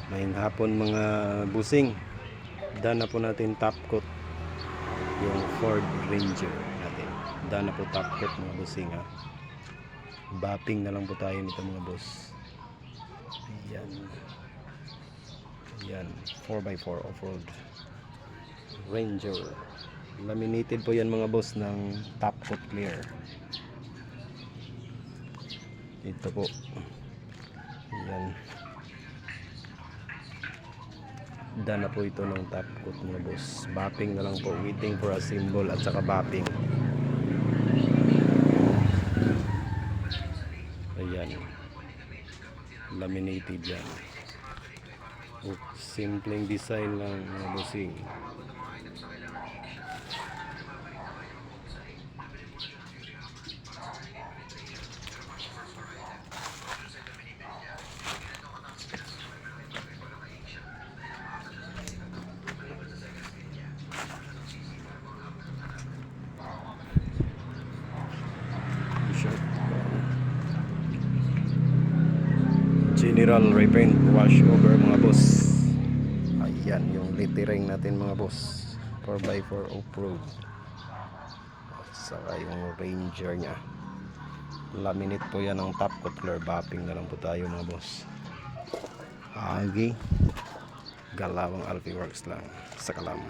Maying hapon mga busing. Daan na po natin top coat yung Ford Ranger natin. Daan na po top coat mga busing ha. Bapping na lang po tayo nito mga boss. Ayan. Ayan. 4x4 off-road Ranger. Laminated po yan mga boss ng top coat clear. Ito po. Ayan. Daan na po ito ng top coat mga boss. Bapping na lang po. Waiting for a symbol at saka bapping. Ayan. Laminated yan. Simpleng design lang mga bossing. General repaint wash over mga boss. Ayan yung lettering natin mga boss. 4x4 off-road. Saka yung Ranger nya. Laminate po yan ng top coat clear. Bapping na lang po tayo mga boss. Agi Galawang Alfi Works lang sa Kalam.